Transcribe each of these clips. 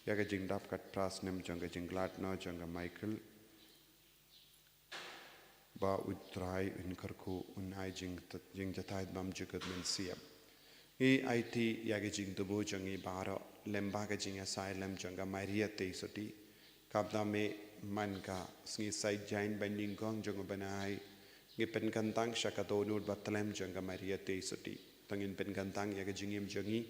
yaga jing dap kat pras nem janga jing glat no janga Michael ba utrai in karku unai jing jatai bam jukat men siam I IT yaga jing dubu jangi baro lemba ga jing asylum janga Maria te soti kapda me man ka sngi sai jain banding gong janga banai ngi pen kantang shakato nur batlem janga Maria te soti tangin pen kantang yaga jingim jangi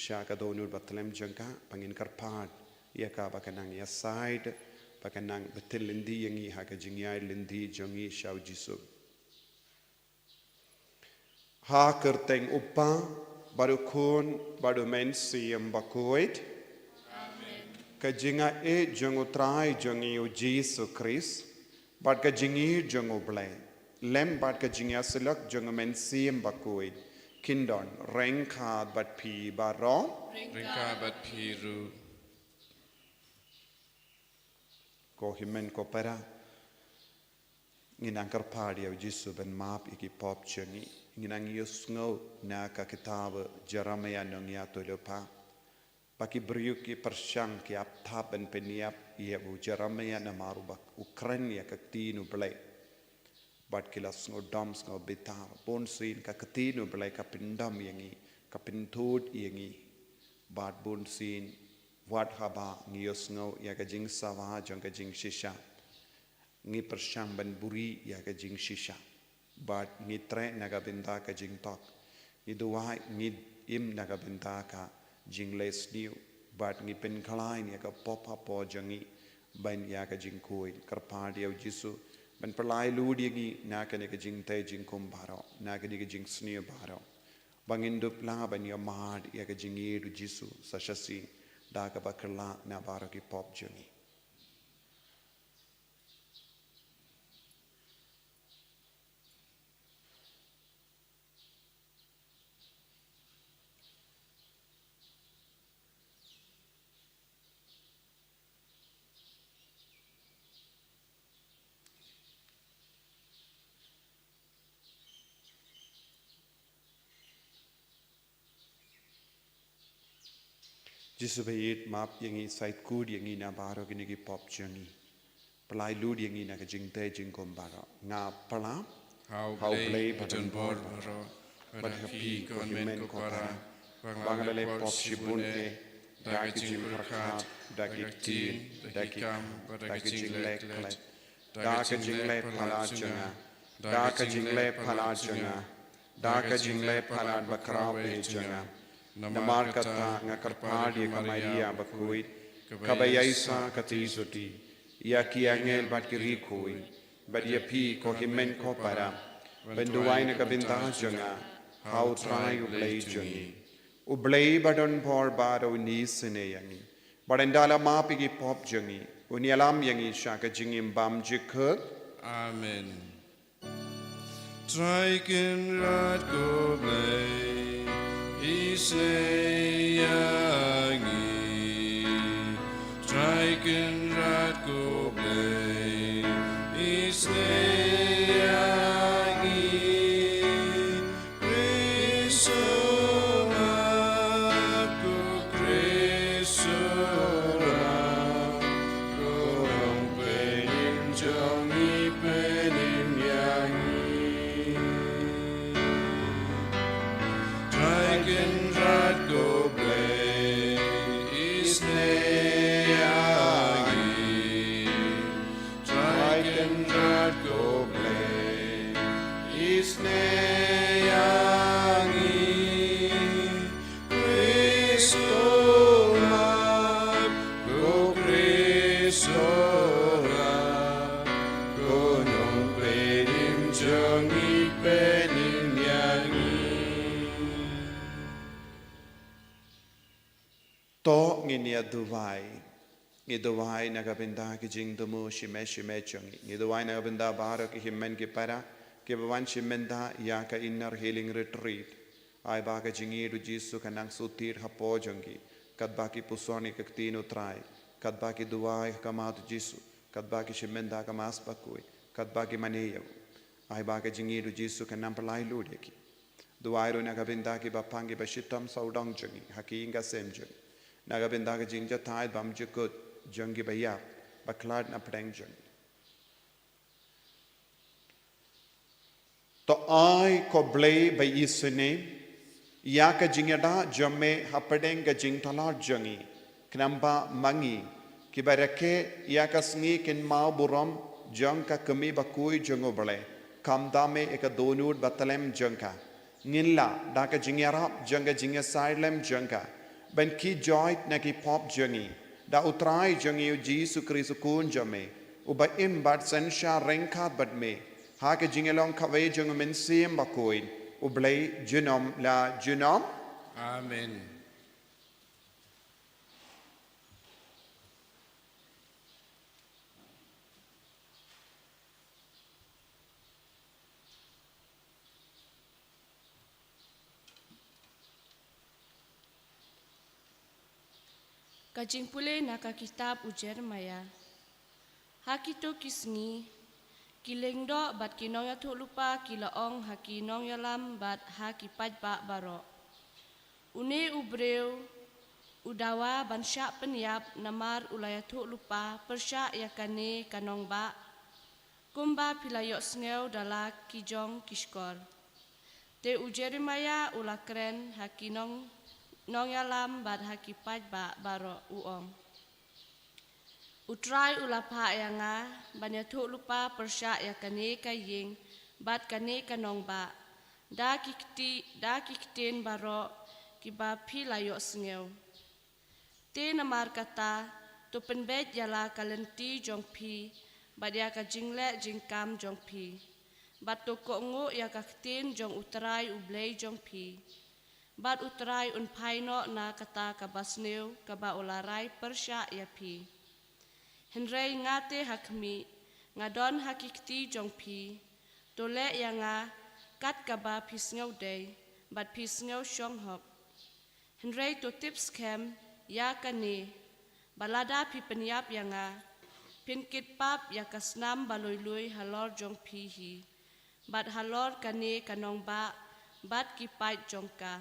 shakato nur batlem janga pangin karpat yaka bakanang ya side bakanang betil lindi yangi haga jingyai lindi jangi shau jisu ha kerteng upa baru kun baru men siam bakuit ka jinga e jangu trai jangi u Jesu Christ bat ka jingi jangu blai lem bat ka jingya silak jangu men siam bakuit kindon rengka bat pi baro rengka bat pi ru ko himen ko para nginang karpadi u Jesu ben map iki pop jangi nginang yusngo na ka kitab Jeremia nong ya tolopa baki beriuki persyang ki aptab ben peniap ia bu Jeremia na marubak Ukraina ka tinu blai bat kilas ngo dams ngo betar bonsin ka tinu blai ka pindam yangi ka pintud yangi bat bonsin wat haba ngiyusngo ya ka jing sawa jang ka jing shisha ngi persyang ben buri ya ka jing shisha bat ngi tre naga benda ka jing tok ngi duwai ngi im naga benda ka jing les niu bat ngi pen khalai ni ka pop up po jangi ban ya ka jing koi karpa dia Jesu ban perlai lu dia ngi na ka ne ka jing te jing kum baro na ka ni ka jing sniu baro bangin dup la ban ya mad ya ka jing yedu Jesu sashasi da ka bakla na baro ki pop jangi Jesu bayit map yangi sait kud yangi na baro kini ki pop jangi pelai lud yangi na ka jing te jing kom baro nga pala how play baton bor baro pada pi kon men ko para bangale pop shibun e dagi jing rakat dagi tin dagi kam dagi jing lek lek dagi jing lek pala janga dagi jing lek pala janga dagi jing lek pala bakraw e janga namar kata nga karpadi ka Maria bakuit kabayaisa katisuti ya ki angel bat kiri kui bat ya pi ko himen ko para benduai na kabinta janga how try ublay jangi ublay badon por baro ni sine yangi badendala mapi ki pop jangi unialam yangi shaka jingim bam jikut amen try can rat go blay Isayangi Striken rat go blay Isayangi Krisona go Krisona go rong penim jangi penim yangi Dragon rat go blay Isneyangi Dragon rat go blay Isneyangi Kristoma go Kristora go nong penim jangi penim yangi to nginia duwai nagabinda ki jing dumu shime changi ngi duwai nagabinda baro ki himmen ki para ki bawan shimenda ya ka inner healing retreat ai ba ka jingi du Jesu kanang sutir hapo jangi kat ba ki pusoni ka tino trai kat ba ki duwai ka mat Jesu kat ba ki shimenda ka mas bakui kat ba ki maneyo ai ba ka jingi du Jesu kanang palai lu ki duwai ro nagabinda ki bapangi bashitam saudang jangi haki inga sem jangi naga bendaga jing ja thai bam jukut jangi baya baklad na pedang jang to ai ko blay by isune ya ka jingada jamme hapadeng ga jing thalar jangi knamba mangi kibarake ya ka sngi kin mau buram jang ka kami bakui jango bale kamdame eka donut batalem jangka nginla da ka jingyara janga jingya sailem jangka ben ki joit na ki pop jangi da utrai jangi Jesu Kristu kun jame uba im bat sensha rengkat bat me ha ka jingelong kawe jang men sim bakoin ublay junom la junom Amen. Kajing pule naka kitab Jeremia. Hakito kisngi kilengdo bat kinong ya lupa kilaong hakinong ya lam bat hakipaj ba baro. Une ubreu udawa bansya penyap namar ulayatu lupa persya ya kane kanong ba. Kumba pilayok sneu dala kijong kiskor. Te Jeremia ulakren hakinong nong yalam bad hakipaj ba baro uong. Utrai ulapa yanga banyatuk lupa persya ya kane kaying bad kane kanong ba. Da kiktin baro kiba pilayok sengeu. Te namar kata tu penbet yala kalenti jong pi bad ya ka jingle jingkam jong pi. Bad tu kongu ya kaktin jong utrai ublay jong pi. Bad utrai unpaino na kata kabasneu kaba ularai persya ya pi. Henrei ngate hakmi ngadon hakikti jong pi. Tole yanga kat kaba pisngau day bad pisngau syong hok. Henrei to tips kem ya kane balada pi penyap yanga pinkit pap ya kasnam baloi halor jong pi hi. Bad halor kane kanong ba bad kipait jongka.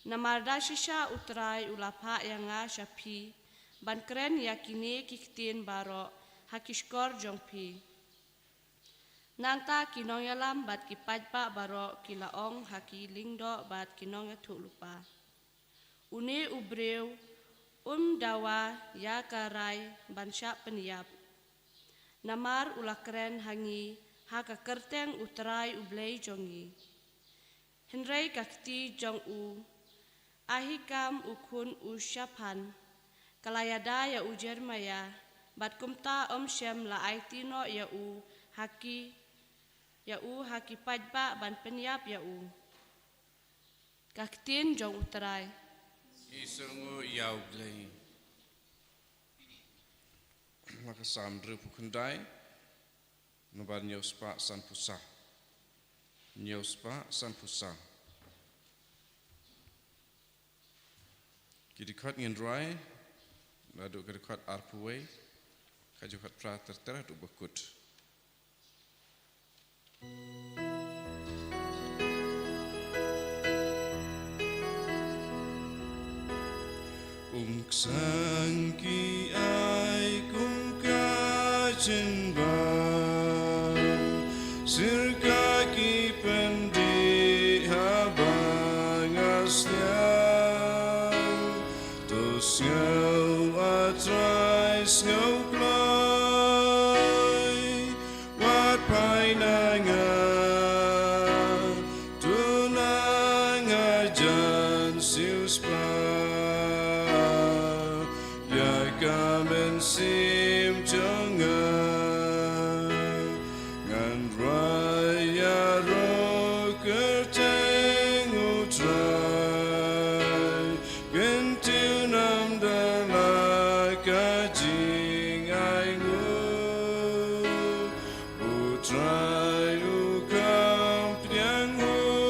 Namarda shisha utrai ulapa yanga syapi ban keren yakine kiktin baro hakiskor jongpi. Nangta kinong yalam bat kipaj pa baro kilaong haki lingdo bat kinong ya lupa. Une ubreu dawa ya karai ban syak penyap. Namar ulakren hangi haka kerteng utrai ublay jongi. Henrei kakti jong ahikam ukun usyapan kalayada ya Jeremia bat kumta shem la aitino ya haki pajba ban penyap ya kaktin jong utrai Isungu yau glei. Maka samdru pukundai nubar nyospa san pusa. Nyospa san pusa. Kidikot ngin dry, lalu kidikot arpuwe, kajukat pra tertera tu bekut. Sang ki ai kum kajen bang, sirka ki pendi habang asliang, to snow atrai snow play, wat painanga, tunang ajan sius play. Kamen sim jangan ngan raya ro kerteng utrai bentu nam dala kajing aingu utrai ukam piangun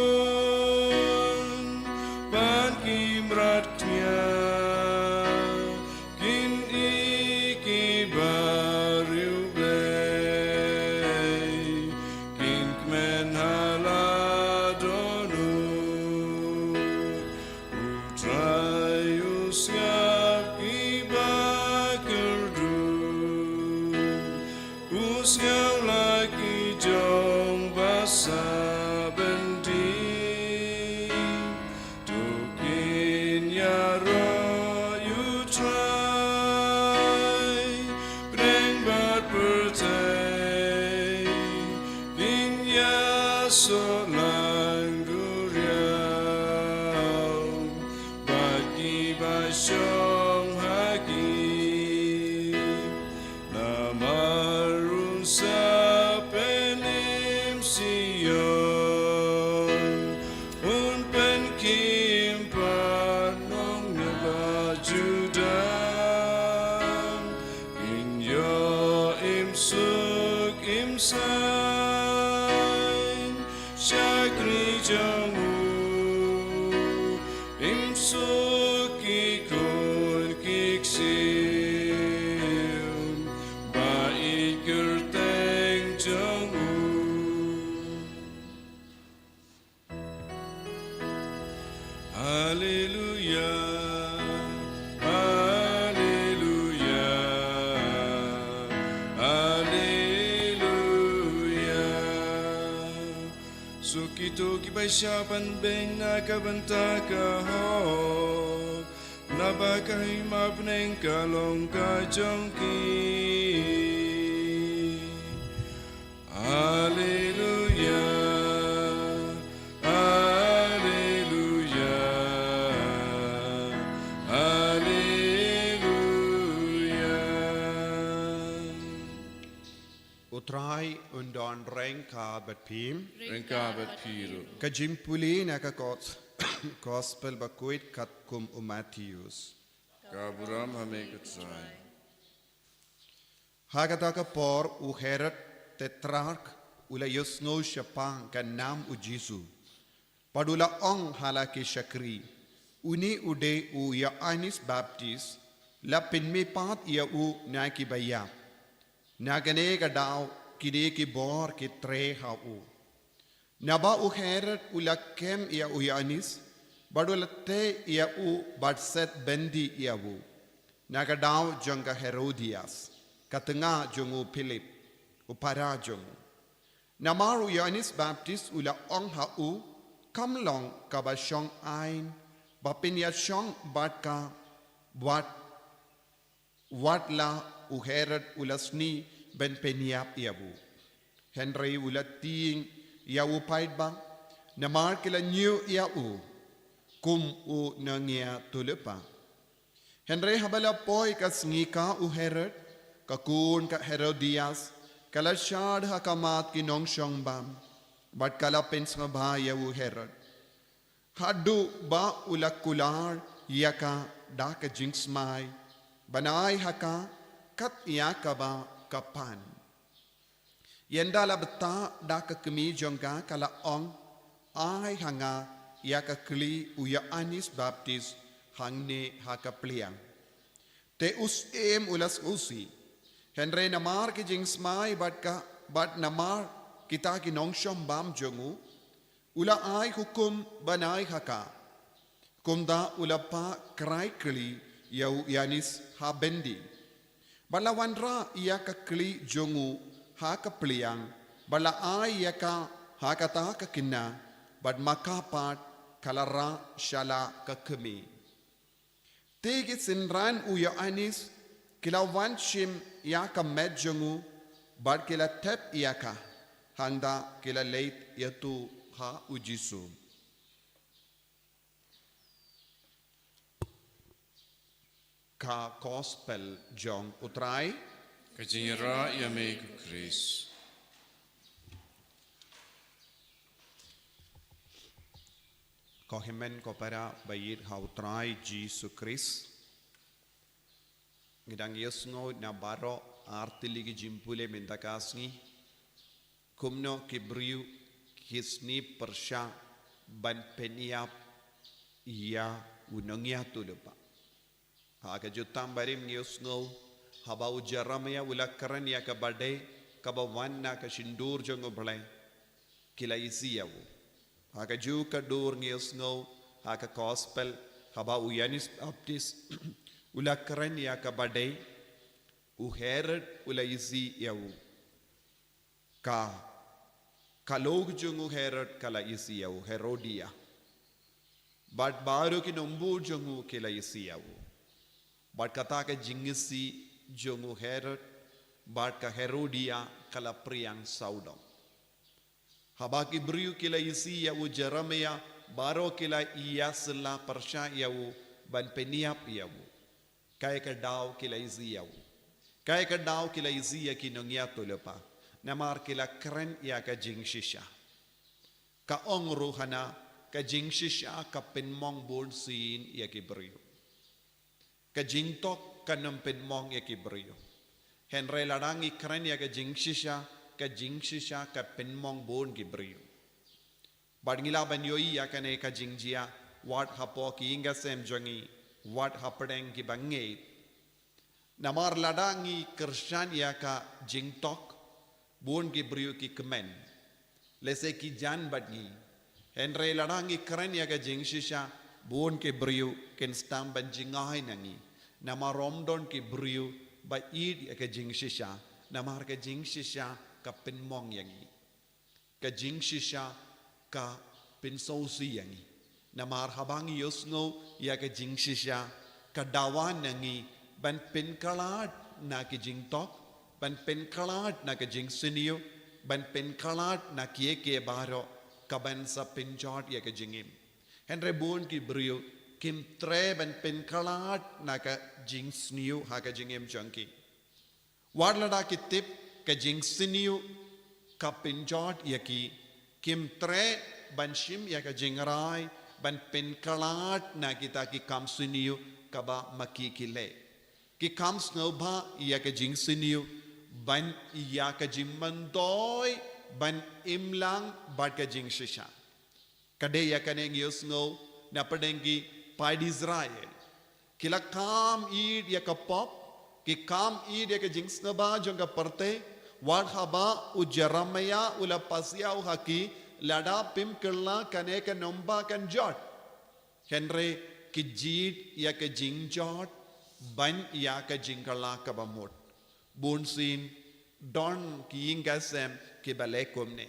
pan kimratnya Kin Sukito kibaysapan beng nakabanta ka ho Nabakay mapneng kalong kajongki Alleluia Alleluia Alleluia Utrai undan rengka betpim. Rengka betpiru Kajimpuli naka gospel bakuit kat kum Matthews. Kaburam hamekutsai Hagataka por u Herod tetrarch ula yusno shapang kan nam u Jesu. Padula ong halaki shakri. Uni ude u Yohanes Baptist la pinmi pat ia u naki bayap. Nagane ka daw kini ki bor ki tre ha u. Naba u Herod ula kem ia u Yohanes badula te ia u badset bendi ia u. Naga daw jonga Herodias. Katenga jongu Philip upara jongu. Namaru Yohanes Baptist ula ong ha u kamlong kabashong ain bapinya shong batka watla u Herod ulasni ben peniap iabu. Henry ula ting iawu paidbang namar kila new iau kum u nangia tulepa. Henry habala poi kas ngika u Herod kakun ka Herodias kala shad hakamat ki nong shong bam bat kala pens ngaba iawu Herod. Hadu ba ulakular yaka daka jinxmai banai haka kat yaka ba kapan. Yendala beta daka kemi jongga kala ong ai hanga yaka kli u Yohanes Baptist hangne haka pliang. Te us ulas usi. Henry namar ki jingsmai bat namar kita ki nongshom bam jongu ula ai hukum banai haka. Kumda ulapa krai kli yau Yohanes ha bendi. Bala wanra yaka kli jongu haka pliang bala ai yaka haka ta ka kinna bad makapat kalara shala ka kemi. Tegi sinran u Yohanes kila wanshim yaka medjongu bad kila tep yaka handa kila leit yatu ha ujisu. Ka gospel jong utrai Kajingira yameku Chris ko himen ko para bayit ha utrai Jesu Christ ngidang yesngo na baro artiligi jimpule mentakasngi kumno kibriu kisni persya ban peniap ia unangya tulupa aga jutam barim yesngo haba ujaramaya ulakaran ya kabade kabawanna ka shindur jongo blay kila isiyawu aga ju ka dur ngesno aga gospel haba u Yohanes Baptist ulakaran ya kabade u Herod ula isi yawu ka kalog jongo Herod kala isi yawu Herodia bat baru ki nombu jongo kila isi yawu bat kata ka jingisi jongu Herod bat ka Herodia kala priang saudong haba ki briu kila isi ya u Jeremia baro kila iya sela persya ya u ban peniap ya u kaya ka daw kila isi ya u kaya ka daw kila isi ya kinongya tulopa namar kila kren ya ka jing shisha ka ong ruhana ka jing shisha ka penmong bon sin ya ki briu ka jing tok ka nom penmong ya ki briu henre ladangi kren ya ka jing shisha ka penmong bon ki briu badngila banyoi ya kane ka jingjia wat hapo ki inga sem jongi wat hapadeng ki bange namar ladangi kershan ya ka jingtok bon ki briu ki kemen lese ki jan badngi henre ladangi keren ya ka jingshisha bon ki briu ken stam ban jingai nangi namar romdon ki briu ba id ya ka jingshisha namar ka jingshisha ka penmong yangi ka jingshisha ka pinsausi yangi namar habangi yosno ya ka jingshisha ka dawan nangi ban penkalat na ki jingtok ban penkalat na ka jingsiniyo ban penkalat na kieke baro ka ban sa penjot ya ka jingim henre bon ki brio kim tre ban penkalat na ka jingsniyo ha ka jingim changki warlada ki tip ka jingsiniyo ka penjot ya ki kim tre ban shim ya ka jingrai ban penkalat na kita ki kamsiniyo ka ba makikile ki kams no ba ya ka jingsiniyo ban ya ka jimmandoy ban imlang bat ka jingshisha kade ya kaneng yosno na padengi paid Israel kila kam id ya ka pop ki kam id ya ka jingsna ba jonga parte wad haba u Jeremia ula pasia u haki lada pim kirla kane ka nomba kan jot henre ki jit ya ka jingjot ban ya ka jingala ka bamot bunsin don ki ingasem ki balekomne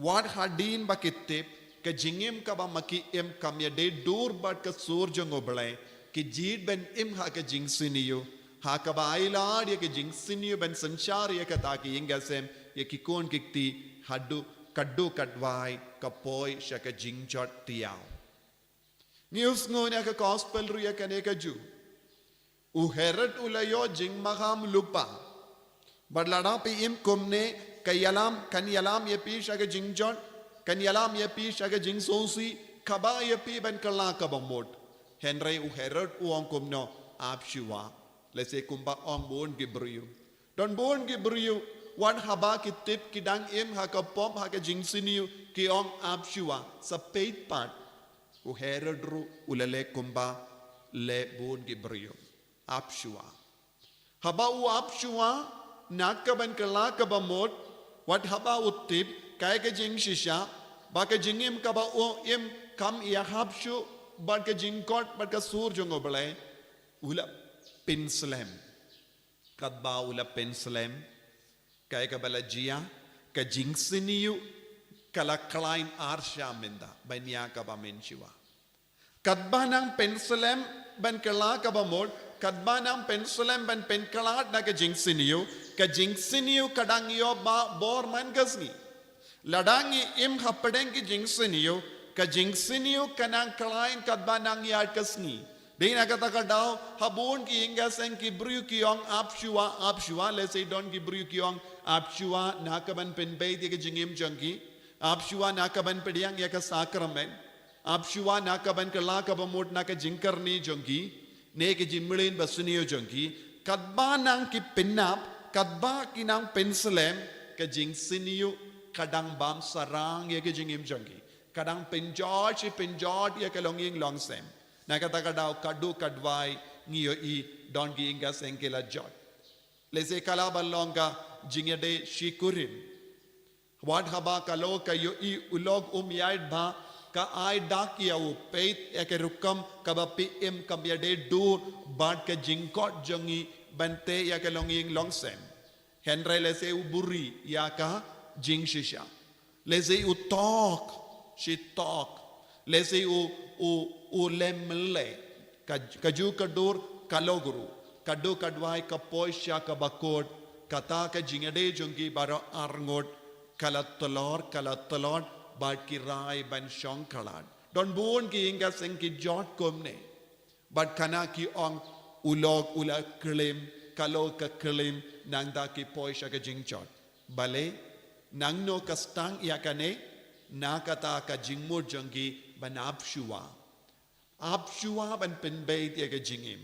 wad hadin bakitip ka jingim ka ba maki em kamya de dur bat ka sur jongo blai ki jit ben im ha ka jingsiniyo ha ka ba ailad ya ka jingsiniyo ben sanchar ya ka ta ki ingasem ya ki kon kikti haddu kaddu kadwai ka poi shaka jingjot tiao news ngone ka gospel ru ya ka ne ka ju u heret ulayo jing maham lupa badlada pi im komne kayalam kan yalam ye pi shaga jingjot kan yalam ye pi shaga jingsosi kaba ye pi ban kala ka bamot henry u heret u ong komno apshiwa lese kumba ong bon gibriu don bon gibriu wan haba ki tip ki dang im ha ka pom ha ka jingsiniu ki ong apshiwa sa peit pat u heret ru ulale kumba le bon gibriu apshiwa haba u apshiwa nakaban kala kabamot wat haba utip kaya ka jing shisha baka jingim kaba o im kam ya habshu baka jingkot baka sur jongo balai ula pinslem kadba ula pinslem kaya ka balajia ka jingsiniu kala klein arsha minda banya kaba menshiwa kadba nang pinslem ban kala kabamot kadba nang pensulem ban penkalat na ka jingsiniu kadang yo ba bor man gasni ladangi im hapadeng ki jingsiniu kanang kalain kadba nang yad kasni dina kata ka daw habun ki inga sen ki bru ki ong apshua let's say don ki bru ki ong apshua na ka ban pen bay ki jingim janki apshua na ka ban pediang ya ka sakramen apshua na ka ban kala ka bamot na ka jingkarni janki ne ke jimmelin basuniyo jonki kadba nang ki pinnap kadba ki nang penselem ke jingsiniyo kadang bam sarang ye ke jingim jonki kadang penjot ye ke longing longsem na kata kadaw kadu kadwai ngiyo I don gi inga senkela jot lese kala balonga jingede shikurim wad haba kalo kayo I ulog yaid ba ka ai dak ya u peit ya ke rukam ka ba pi im kam ya de dur bad ka jingkot jongi bante ya ke longing longsem henre lese u buri ya ka jingshisha lese u talk she talk lese u lemle ka ju kadur kaloguru kadu kadwai ka poisha ka bakod kata ka jingade jongi baro arngot kalat telor bad ki rai ban shong kalad don bon ki inga seng ki jot komne bad kana ki ong ulog ula klim kalo ka klim nang da ki poisha ka jingchot bale nang no ka stang yakane nakata ka jingmur jongi ban abshua ban penbeit ya ka jingim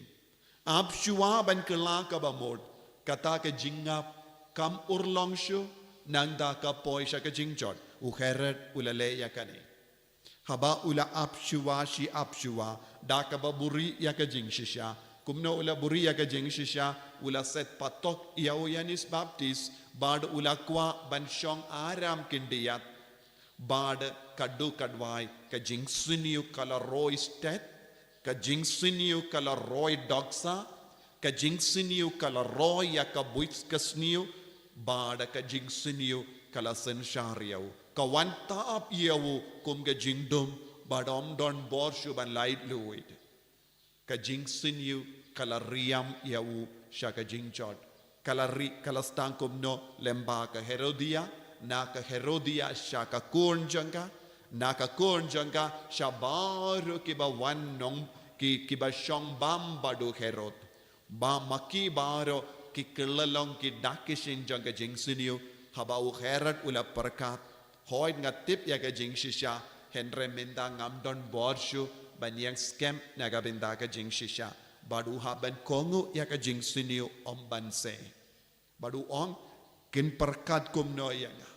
abshua ban kala ka bamod kata ka jingap kam urlongshu nang da ka poisha ka jingchot u kheret ulale yakane haba ula abshua shi abshua da ka baburi ya ka jingshisha kumno ula buri ya ka jingshisha ula set patok ya Yanis Baptist bad ula kwa ban shong aram kindiyat bad kaddu kadwai ka jingsiniu kala roy stet ka jingsiniu kala roy dogsa ka jingsiniu kala roy ya ka buits kasniu bad ka jingsiniu kala senshariau ka wanta ap yawu kum ka jingdum badom don borshu ban light luid ka jingsiniu kala riam yawu shaka jingchot kala stankum no lemba ka Herodia naka Herodia shaka kornjanga naka kornjanga shabaru kiba wan nong kiba shong bam badu Herod ba maki baro ki kelalong ki dakishin janga jingsiniu haba u Herod ula perkat hoid ngatip ya ka jingshisha henre menda ngamdon borshu banyang scam naga benda ka jingshisha badu haban kongu ya ka jingsiniu ombanse badu ong kin perkat kumno yanga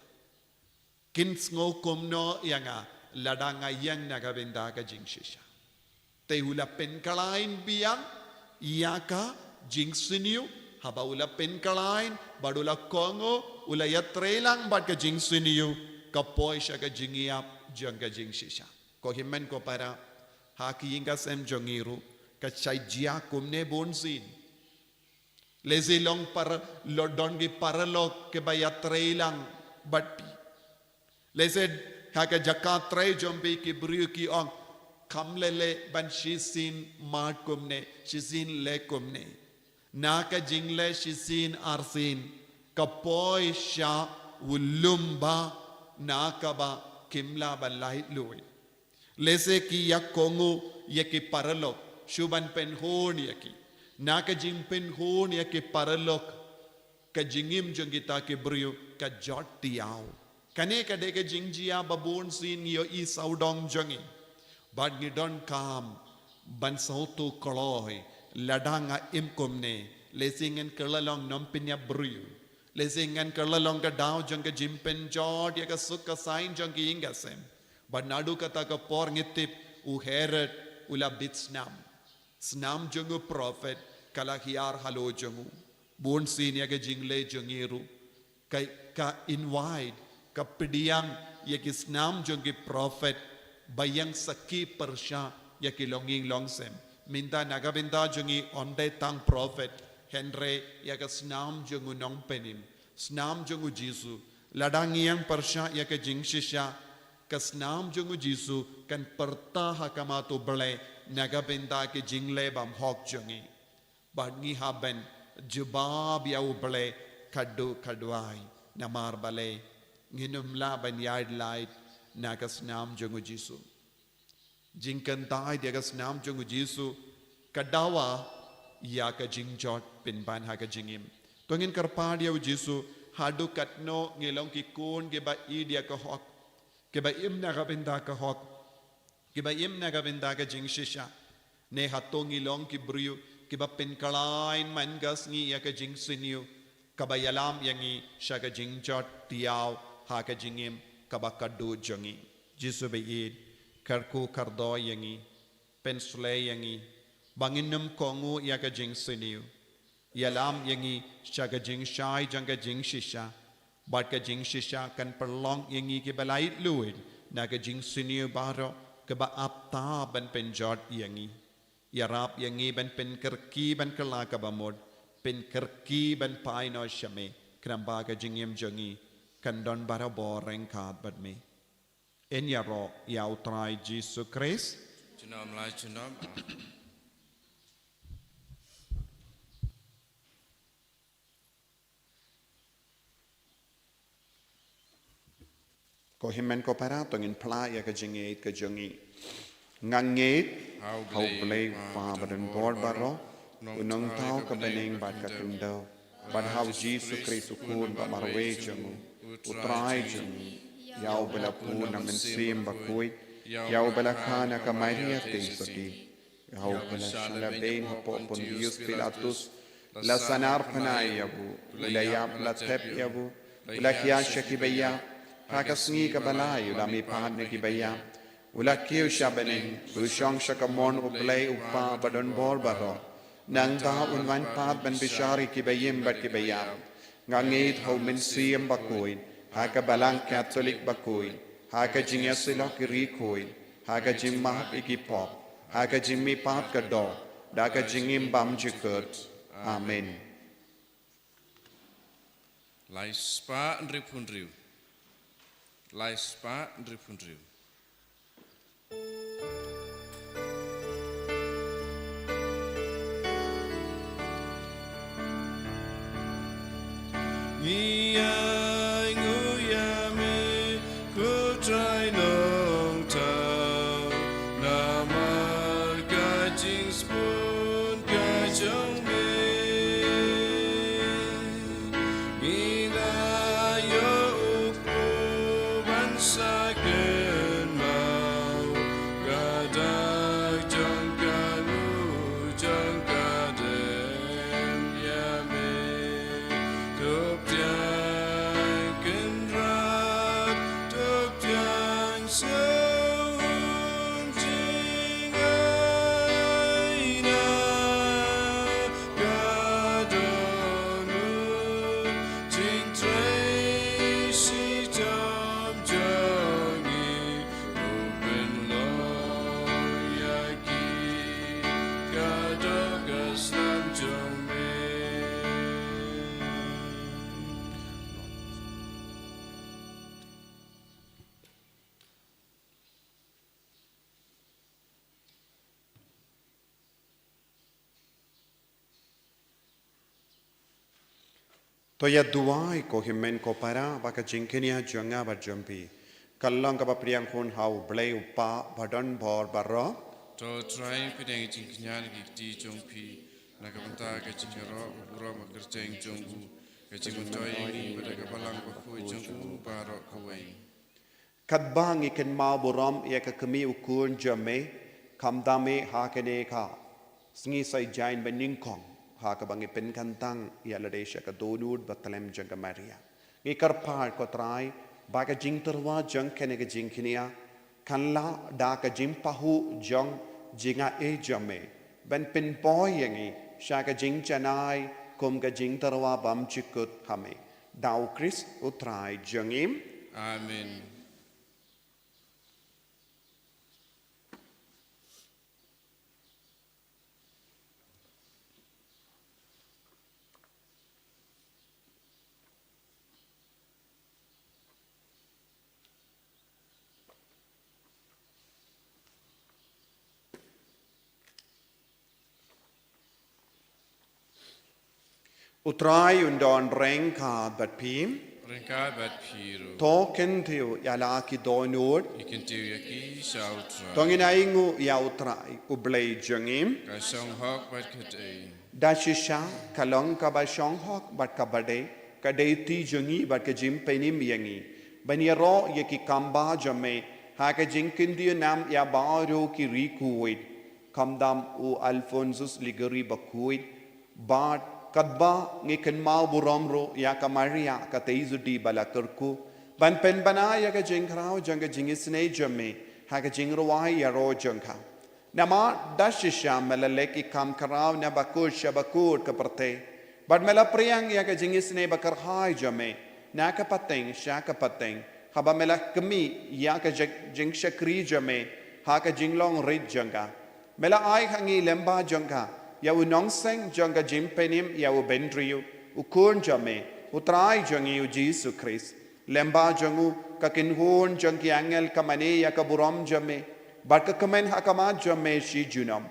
kin sngo kumno yanga ladanga yang naga benda ka jingshisha te hula pen kalain biang yaka jingsiniu haba ula pen kalain badula kongo ula yatrelang bad ka jingsiniu kapoy siya ka jingiap jang ka jingshisha ko himen ko para haki inga sem jongiru ka chaijia kumne bonsin lezilong para lodon gi paralok ke bayatrelang bad Lesed haka jakatre jombi ki briu ki ong kamlele ban shisin mat kumne shisin le kumne naka jingle shisin arsin kapoy sha ulumba naka ba kimla ban light lui lese ki yakongu yaki paralok shuban pen hon yaki naka jim pen hon yaki paralok ka jingim jongita ki briu ka jot tiao kane kade ke jingjia babon sin yo I saudong jongi bad ni don kam ban sautu koloi ladanga imkomne lesingen kelalong nompinya bru lesingen kelalong ka daw jong ka jimpen jod ya ka sukka sain jong ki ingasem bad nadu kata ka por ngitip u heret ula bit snam jongu prophet kala hiar halo jongu bon sin ya ka jingle jongiru ka invite kapidiyang yaki snam jongi prophet bayang saki persha yaki longing longsem minta nagabinda jongi onde tang prophet henre yaka snam jongu nong penim snam jongu jisu ladangiyang persha yaka jingshisha ka snam jongu jisu kan perta hakamato ble nagabinda ke jingle bam hok jongi badngi haben jubab yau ble kaddu kadwai namar bale nginum la ban yard light nagas nam jongu jisu jingkan tai diagas nam jongu jisu kadawa ya ka jingjot pin ban ha ka jingim tongin karpa dia jisu hadu katno ngilong ki kun ge ba I dia ka hok ke ba im na ga benda ka hok ke ba im na ga benda ka jingshisha ne hatong ngilong ki briu ke ba pin kalain mangas ngi ya ka jingsiniu kabayalam yangi shaga jingjot tiao haka jingim kabakadu jongi jisu beid karku kardo yangi pensule yangi banginum kongu yaka jingsiniu yalam yangi shaga jingshai janga jingshisha badka jingshisha kan perlong yangi ke balait luid naga jingsiniu baro kaba apta ban penjot yangi yarap yangi ban pen kerki ban kelaka bamod pen kerki ban paino shame kramba ka jingim jongi kan don bara boreng kat bat me en ya ro ya utrai Jesus Christ Junom lai junom ko himen ko para tongin pla ya ka jingit ka jongi ngangit hau blei fa badan bor baro unong tau ka beneng bat ka tundo bat hau Jesu Kristu kun ba marwe jongu utrai jongi yau bela pu na mensim bakui yau bela khana ka maria te soti yau bela shala bein hapo Pontius Pilatus la sanar panai yabu la yab la tep yabu la kiasha kibaya hakasngi ka balai la mi pan ki baya ula kiu shabening usang shakamon uplay upa badon bor baro nang ta unwan pat ban bishari ki bayim bat ki baya ngangit ho min siem bakuin haka balang Catholic bakuin haka jingyasila ki rikuin haka jimma ikipop haka jimmi pat ka do daka jingim bam jikut amen Lai spa nripun riu. Lai spa nripun riu. To ya duai ko himen ko para baka jingkenia jonga ba jompi kallang ka ba priang kun hau blei upa badon bor baro To try pidang jing knyal ki ti jongpi nakabanta ka jingero uro makerjeng jongbu ka jingotoy ni pada ka balang ko ku jongbu baro kawai. kadbang iken ma buram ya ka kami ukun jame kamdame hakene ka sngi sai jain beningkong ha ka bangi pen kantang ya ladesha ka donud batalem janga maria ngi karpar ko trai baga jing terwa jang kene ka jing kinia kanla da ka jing pahu jang jinga e jame ben pen boy yangi sha ka jing chanai kum ka jing terwa bam chikut hame dau Chris utrai jangim Amen. utrai undon reng ka bat pim Rengka bat piru. token tiu yala ki donur Ikan tiu yaki sautra. tongin aingu ya utrai ublei jangim Ka song hok bat kadai. dashisha kalong ka ba shong hok bat ka bade ka deiti jangi bat ka jim penim yangi baniero ye ki kamba jame ha ka jinkin dia nam ya baro ki rikuit kamdam u Alphonsus ligari bakuit bat kadba ngiken mau buromro ya ka Maria ka teizudi balakarku ban pen banaya ka jingkrao janga jingisne jame ha ka jingrwai ya ro jangka nama dashisha melaleki kam karao na bakur shabakur ka parte bad mela priang ya ka jingisne bakar hai jame na ka pateng sha ka pateng haba mela kami ya ka jing shakri jame ha ka jinglong rid janga mela ai hangi lemba janga ya u nongseng janga jimpenim ya u bendriu u kun jame u trai jangi u Jesu Christ lemba jangu ka kinhun jangi angel kamane ya ka buram jame bat ka kamen hakama jame shi junam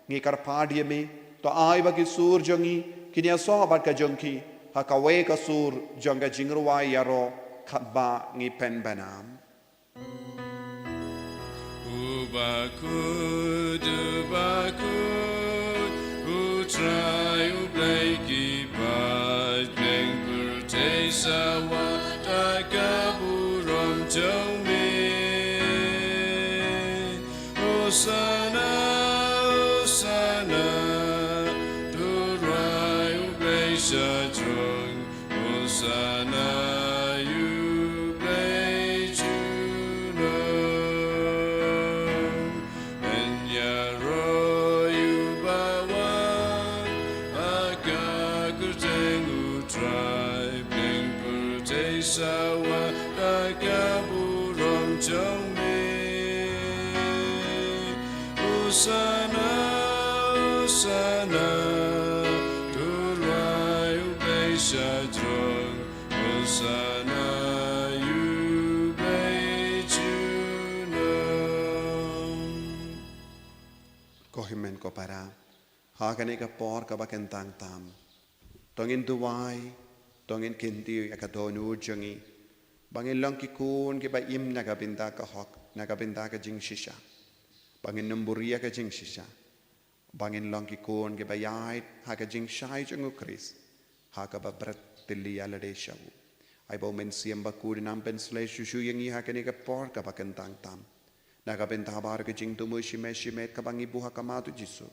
ngi kar padiyame to ai bagi sur jangi kinya so bat ka jangki hakawe ka sur janga jingrwa yaro khatba ngi pen banam Ubakud, utrai ubleki pad, beng pertesa wata kaburom jome. Osana, Osana, turai ubleisha jong, Osana. Sawa kakaburom jome. Osana, Osana, turai ubleisha jong. Osana ubleichunom. Kohimen ko para. Hakane ka por ka bakentang tam. Tongin duwai. Tongin kinti akadonu jangi. Bangin lang kikun ke ba im nagabinda ka hok, nagabinda ka jing shisha. Bangin numburia ka jing shisha. Bangin lang kikun ke ba yait ha ka jing shai jangu kris. Ha ka ba brat tili alade shawu. Ay ba men siyam ba kuri nampen slay shushu yangi ha ka ni ka por ka ba kentang tam. Nagabinda bar ka jing tumu shimet ka bangi buha ka matu jisu.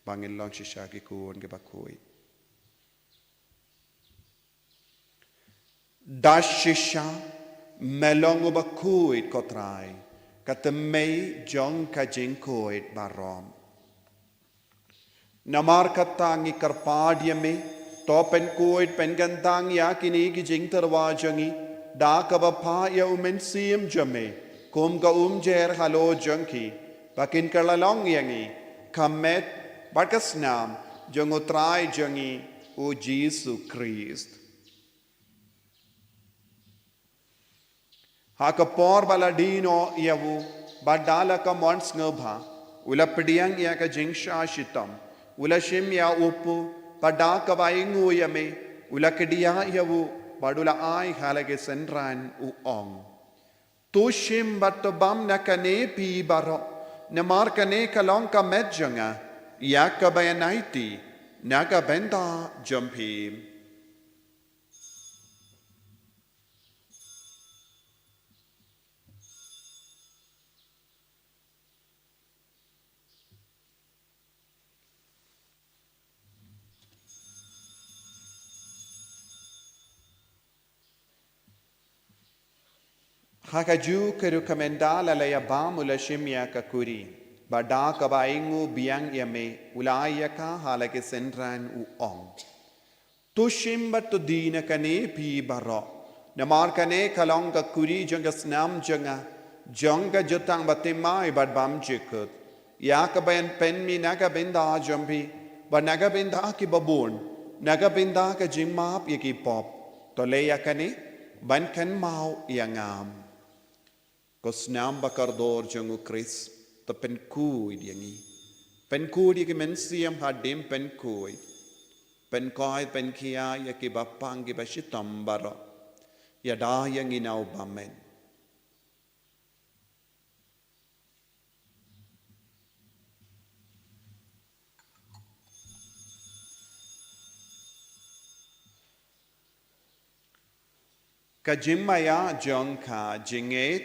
Bangin lang shisha kikun ke ba kui. Dashisha melongo ba kuit kotrai katemei jong kajing kuit barom. Namar katangi karpadiame topen kuit pengantang ya kini kijing terwajangi da kabapa ya umen siem jame kum ka jer halo jangki bakin kalalong yangi kamet barkasnam jongotrai jangi o Jesu Christ. Hakapor baladino yavu badala ka mons ngabha ula pediang ya ka jingsha shitam ula shim ya upu pada ka baingu yame ula kedia yavu badula ai halage senran u ong tu shim batobam nakane pi baro namar kane kalong ka medjanga ya ka bayanaiti naga benda jampi. Hakaju keru kamendala laya bam ula shimya kakuri bada kabaingu biang yame ulaya ka halake senran u ong tu shimba tu dina kane pi baro namar kane kalong kakuri jonga snam jonga jotang batimai bad bam jikut ya kabayan pen mi naga benda jambi ba naga benda ki babun naga benda ka jimap yaki pop to leya kane ban kan mau yangam. Kosnam bakardor jangu Chris to penkuid yangi. Penkuid yaki mensiam hadim penkuid. Penkoid penkia yaki bapang gibashitam baro. Yada yangi nau bamen. Kajimaya jongka jinget.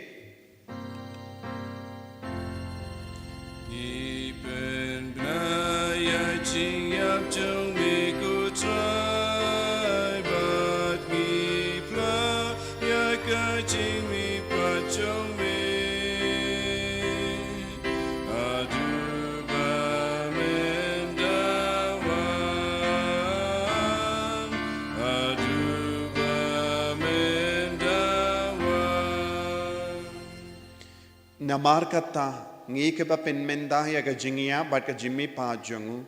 Namar kata ngi ke ba penmenda ya ga jingia bat ka jimmi pa jongu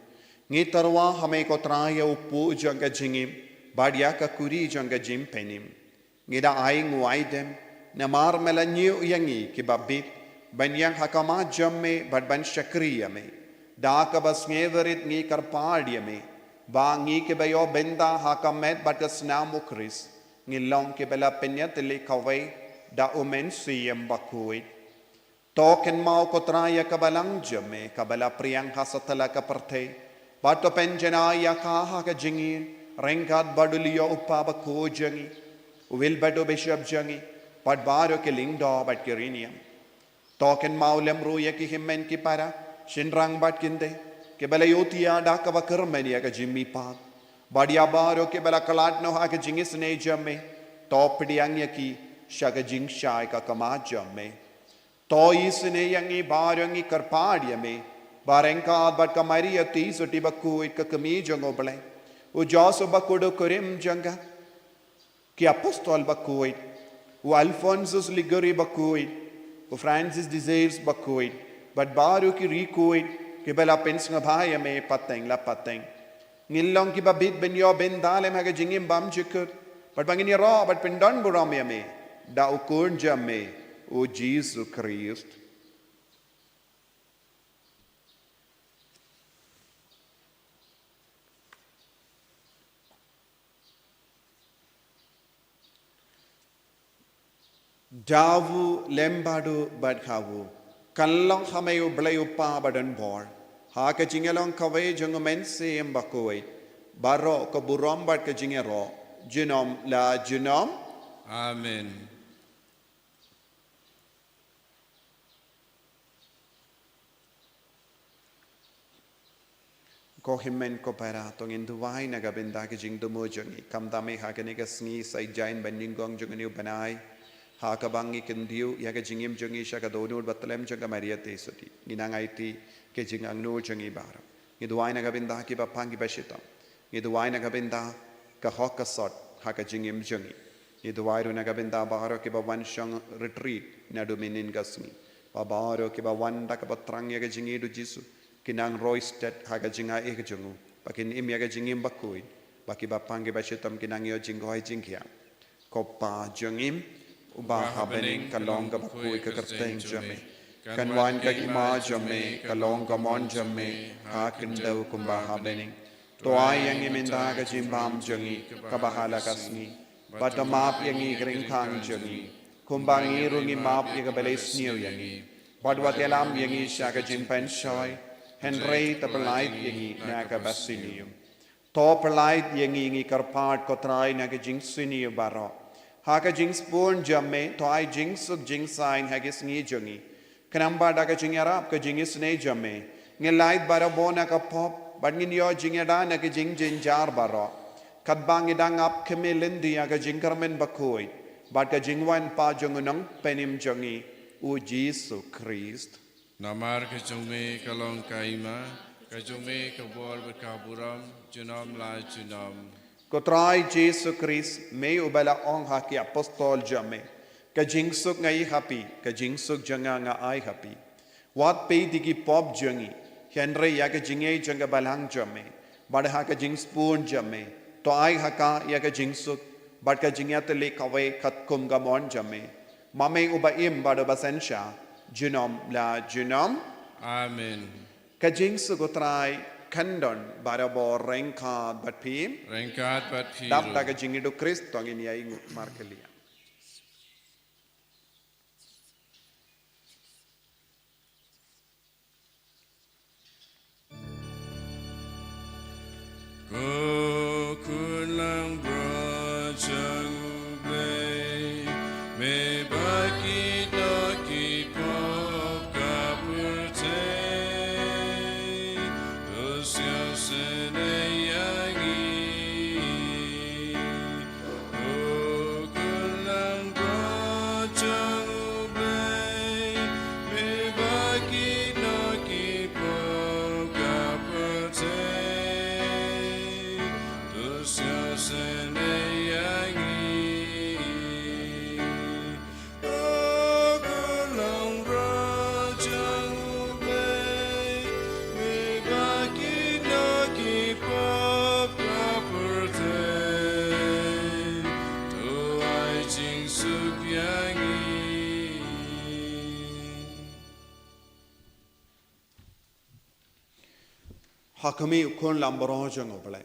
ngi tarwa hame ko traya upu jonga jingim badia ka kuri jonga jim penim ngi da ai ngu aidem namar melanyu yangi ke babit banyang hakama jamme bat ban shakriya me da ka bas ngeverit ngi karpadia me ba ngi ke ba yo benda hakamet bat ka snamu kris ngi long ke bela penya tele kawai da umen siyem bakuit Token mau kotraya kabalang jame kabala priang hasatala kaparte. Bato penjanaya kaha ka jingin. Rengkat badulio upaba ko jangi. Will bado bishop jangi. But baro ke lingdo bat kiriniam. Token mau lemruya ki himmen ki para. Shinrang bat kinde. Kebala yotia da kaba kermenia ka jimmi pad. Badia baro kebala kalat no ha ka jingis ne jamme. Topdi angyaki shaga jing shai ka kama jamme. Toisne yangi barangi karpadia me. Barenka bat kamaria tisoti baku it ka kami jangoble. O Josu bakudo kurim janga. Ki apostol bakuit. O Alphonsus Liguri bakuit. O Francis Desires bakuit. But baru ki rikuit. Ki bela pens ngabhaya me pateng la pateng. Ngilong ki babit ben yo ben dalem haga jingim bam jikur. But bangini raw but pendon buramya me. Da ukur jamme. O Jesus Christ. Davu lembadu badhavu. Kalong hamayu blayu pa badan bor. Haka jingalong kaway jungumense embakoi. Baro ko burom bad ka jingero. Junom la junom. Amen. Ko himmen ko para tong induwai na gabenda ki jing dumo jungi. Kam dami haka niga sngi say jain bandingong jungani banai. Haka bangi kendiu yaga jingim jungi shaka donur batalem junga maria tesoti. Ginangai ti ke jingang nur jungi bara. Induwai na gabenda ki bapangi bashitam. Induwai na gabenda ka hoka sot haka jingim jungi. Induwai ru na gabenda baro ki ba wan shang retreat na dominin gasmi. Ba baro ki ba wan da ka batrang yaga jingi du jisu. Kinang roistet haga jinga eke jungu. Bakin im yaga jingim bakui. Baki bapangi bashitam kinang yo jinggoy jingkia. Kopa jungim. Uba habening kalong ka bakui ka kerteng jame. Kanwan ka ima jame. Kalong ka mon jame. Hakin daw kumba habening. Tuay yang iminda ka jimbam jungi. Kabahala kasni. Batamap yang ikring kang jungi. Kumbang irungi map yaga bales niyo yangi. Badwat yalam yangi siya ka jimpen shoy. Henry tapalait yangi naga basinium. To palait yangi ngi karpat kotrai naga jingsinium baro. Haka jings born jamme to I jingsuk jingsain hagis ngi jungi. Kanamba daga jingarap ka jingis ne jamme. Ngilait baro bona ka pop but nginyo jingada naga jing jinjar baro. Kadbang idang up kemilindi aga jingkarmen bakoi. But ka jingwan pa jungunang penim jungi. O Jesus Christ. Namar ke jome kalong kaima, ke jome ke bor berkaburam, junom la junom. Kotrai Jesus Christ may ubala ong haki apostol jame. Ka jingsuk ngai happy, ka jingsuk janga nga ai happy. Wat pay digi pop jangi, Henry yaga jingay janga balang jame. Bad haka jingspun jame. To ai haka yaga jingsuk, bad ka jingyatali kaway katkum gamon jame. Mame ubaim bado basensya. Junom la junom. Amen. Kajing sugutrai kandon barabo rengkat bat pim. Rengkat bat piru. Dap ta kajing itu Kristo ngin ya ingu markelia. Ko kulang brojang ublay me bagi Hakami ukon lamboro jang oble.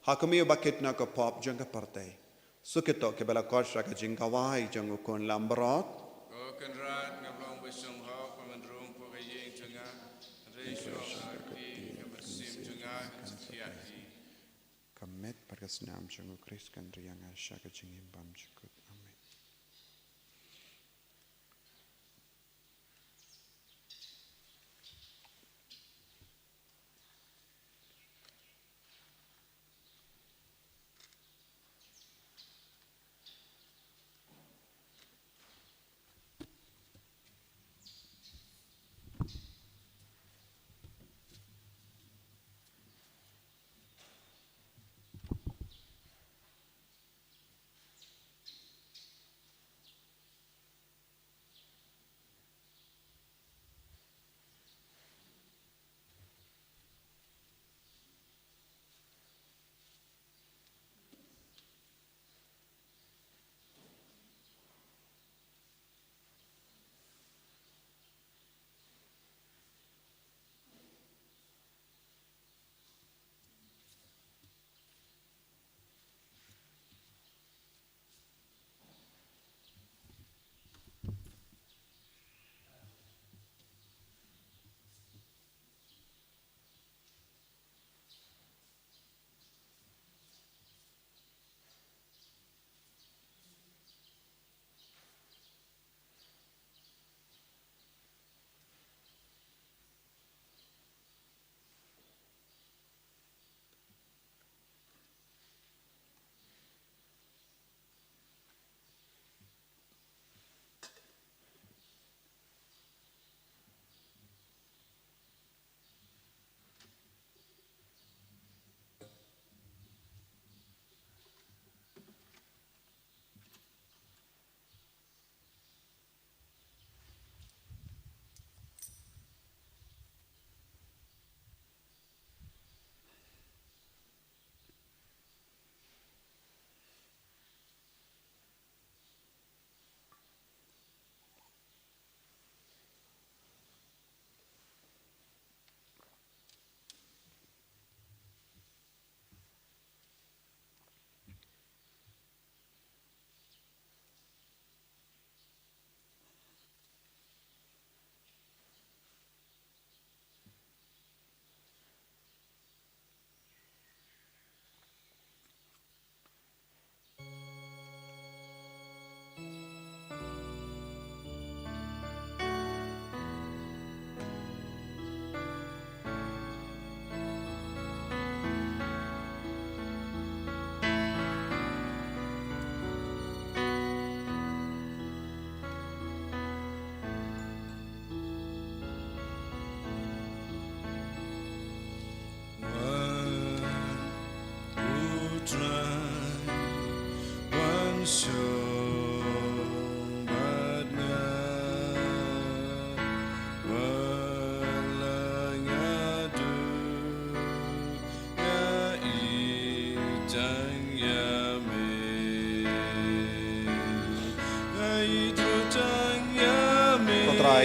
Hakami bakit na ko pop jang ka parte. Sukito ke bala korsha ka jing kawai jang ukon lamborot. Ko kenrat ngablong besong hok Kamet pargasnam changu Chris kandriyanga shaka chingim bam chukut. Amen.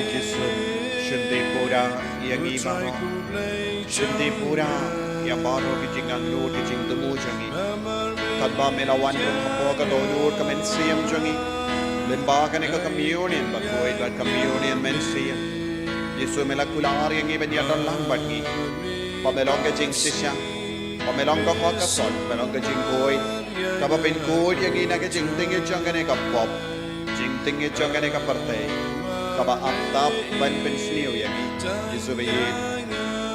Jisu Shinti Pura yang imamo Shinti Pura yang baru kijingan lord kijing temu jangi kadba melawan hapo ka lord ka mensiam jangi lemba ka ne ka communion ba koi ka communion mensiam Jisu melakular yang iban ya dalang batgi pamelong ka jing sisya pamelong ka ka sol pamelong ka jing koi ka ba pen koi yang ina ka jing tingi jangane ka pop jing tingi jangane ka partay kaba aptap ban pensniu yagi Yesu bayin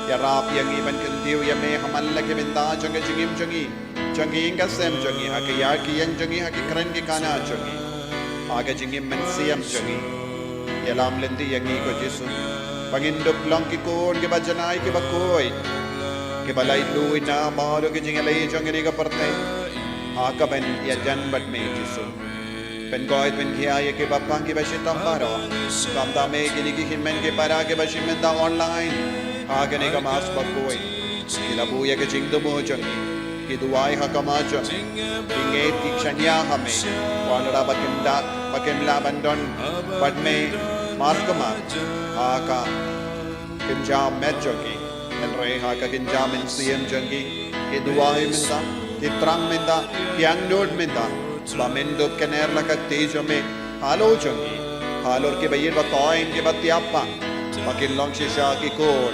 ya rap yagi ban kendiu ya me hamalla ke benda jange jingim jangi inga sem jangi haki ya ki yan jangi haki kran ki kana jangi aga jingim mensiam jangi ya lam lendi yagi ko Yesu pangindup lang ki kon ke bajanai ke bakoi ke balai lui na malu ke jingalai jangi ni ka partay aga ban ya jan bat me Yesu pen goit pen kiaya ke bapang ke basitam baro kamda me giligi himmen ke para ke basimenda online agane ka mas bakoi kilabuya ke jingdo mo jangi ki duai ha kama jangi inge tikshanya hame walada bakimla bandon padme markama aka kinjam met jangi enre ha ka kinjam en siem jangi ki duai menda ki trang menda ki angnod menda Bamendo kener la kattejo me halo jangi halor ke bayin ba coin ke batiapa makin long shisha ki kol